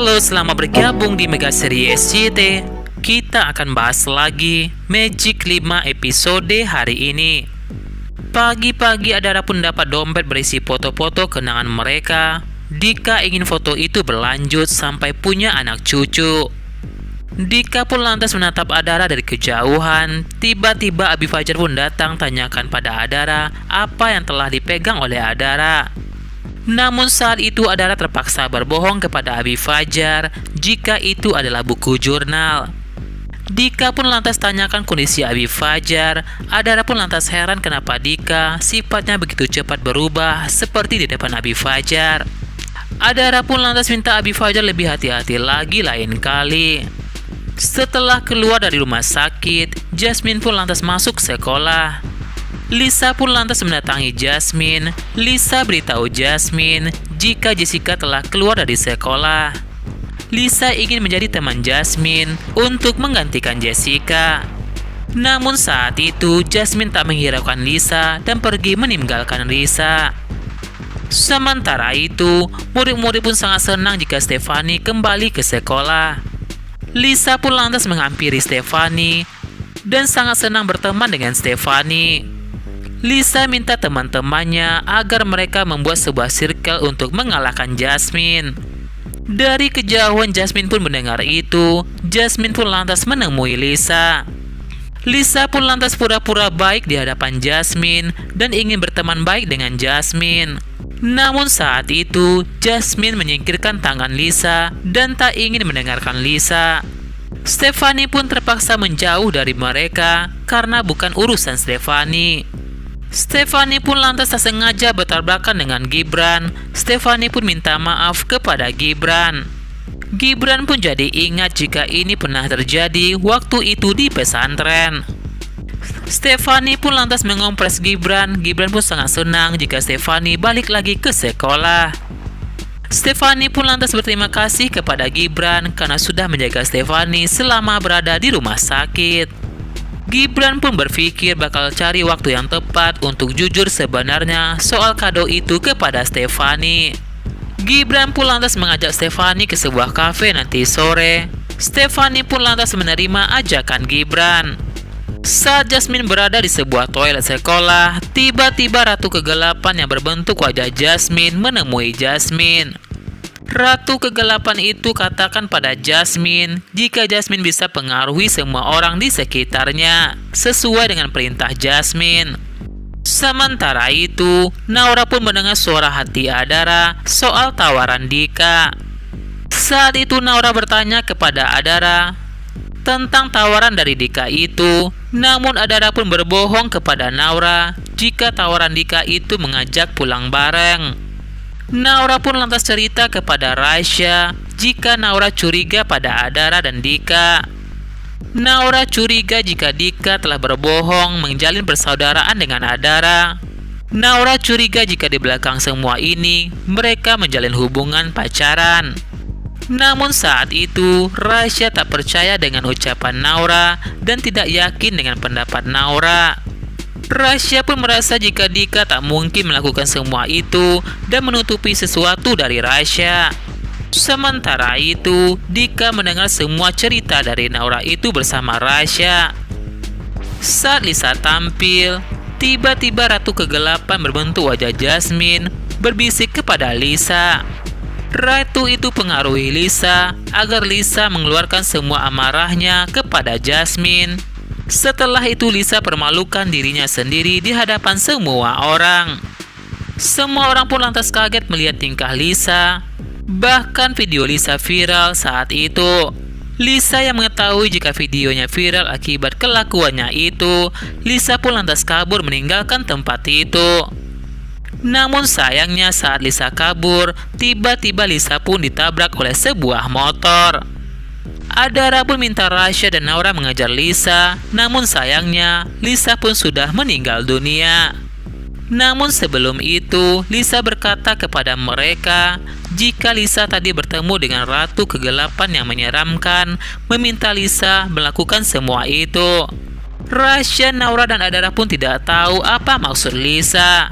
Halo, selamat bergabung di Mega Seri SCT. Kita akan bahas lagi Magic 5 episode hari ini. Pagi-pagi Adara pun dapat dompet berisi foto-foto kenangan mereka. Dika ingin foto itu berlanjut sampai punya anak cucu. Dika pun lantas menatap Adara dari kejauhan. Tiba-tiba Abi Fajar pun datang tanyakan pada Adara apa yang telah dipegang oleh Adara. Namun saat itu Adara terpaksa berbohong kepada Abi Fajar jika itu adalah buku jurnal. Dika pun lantas tanyakan kondisi Abi Fajar. Adara pun lantas heran kenapa Dika sifatnya begitu cepat berubah seperti di depan Abi Fajar. Adara pun lantas minta Abi Fajar lebih hati-hati lagi lain kali. Setelah keluar dari rumah sakit, Jasmine pun lantas masuk sekolah. Lisa pun lantas mendatangi Jasmine. Lisa beritahu Jasmine jika Jessica telah keluar dari sekolah. Lisa ingin menjadi teman Jasmine untuk menggantikan Jessica. Namun saat itu Jasmine tak menghiraukan Lisa dan pergi meninggalkan Lisa. Sementara itu, murid-murid pun sangat senang jika Stephanie kembali ke sekolah. Lisa pun lantas menghampiri Stephanie dan sangat senang berteman dengan Stephanie. Lisa minta teman-temannya agar mereka membuat sebuah circle untuk mengalahkan Jasmine. Dari kejauhan Jasmine pun mendengar itu. Jasmine pun lantas menemui Lisa. Lisa pun lantas pura-pura baik di hadapan Jasmine dan ingin berteman baik dengan Jasmine. Namun saat itu Jasmine menyingkirkan tangan Lisa dan tak ingin mendengarkan Lisa. Stephanie pun terpaksa menjauh dari mereka karena bukan urusan Stephanie. Stephanie pun lantas tak sengaja bertabrakan dengan Gibran. Stephanie pun minta maaf kepada Gibran. Gibran pun jadi ingat jika ini pernah terjadi waktu itu di pesantren. Stephanie pun lantas mengompres Gibran. Gibran pun sangat senang jika Stephanie balik lagi ke sekolah. Stephanie pun lantas berterima kasih kepada Gibran karena sudah menjaga Stephanie selama berada di rumah sakit. Gibran pun berpikir bakal cari waktu yang tepat untuk jujur sebenarnya soal kado itu kepada Stephanie. Gibran pun lantas mengajak Stephanie ke sebuah kafe nanti sore. Stephanie pun lantas menerima ajakan Gibran. Saat Jasmine berada di sebuah toilet sekolah, tiba-tiba Ratu Kegelapan yang berbentuk wajah Jasmine menemui Jasmine. Ratu Kegelapan itu katakan pada Jasmine jika Jasmine bisa pengaruhi semua orang di sekitarnya sesuai dengan perintah Jasmine. Sementara itu, Naura pun mendengar suara hati Adara soal tawaran Dika. Saat itu Naura bertanya kepada Adara tentang tawaran dari Dika itu. Namun Adara pun berbohong kepada Naura jika tawaran Dika itu mengajak pulang bareng. Naura pun lantas cerita kepada Raisya jika Naura curiga pada Adara dan Dika. Naura curiga jika Dika telah berbohong menjalin persaudaraan dengan Adara. Naura curiga jika di belakang semua ini mereka menjalin hubungan pacaran. Namun saat itu Raisya tak percaya dengan ucapan Naura dan tidak yakin dengan pendapat Naura. Raisya pun merasa jika Dika tak mungkin melakukan semua itu dan menutupi sesuatu dari Raisya. Sementara itu, Dika mendengar semua cerita dari Naura itu bersama Raisya. Saat Lisa tampil, tiba-tiba Ratu Kegelapan berbentuk wajah Jasmine berbisik kepada Lisa. Ratu itu pengaruhi Lisa agar Lisa mengeluarkan semua amarahnya kepada Jasmine. Setelah itu Lisa permalukan dirinya sendiri di hadapan semua orang. Semua orang pun lantas kaget melihat tingkah Lisa. Bahkan video Lisa viral saat itu. Lisa yang mengetahui jika videonya viral akibat kelakuannya itu, Lisa pun lantas kabur meninggalkan tempat itu. Namun sayangnya saat Lisa kabur, tiba-tiba Lisa pun ditabrak oleh sebuah motor. Adara pun minta Raisya dan Naura mengajar Lisa, namun sayangnya Lisa pun sudah meninggal dunia. Namun sebelum itu, Lisa berkata kepada mereka jika Lisa tadi bertemu dengan Ratu Kegelapan yang menyeramkan, meminta Lisa melakukan semua itu. Raisya, Naura dan Adara pun tidak tahu apa maksud Lisa.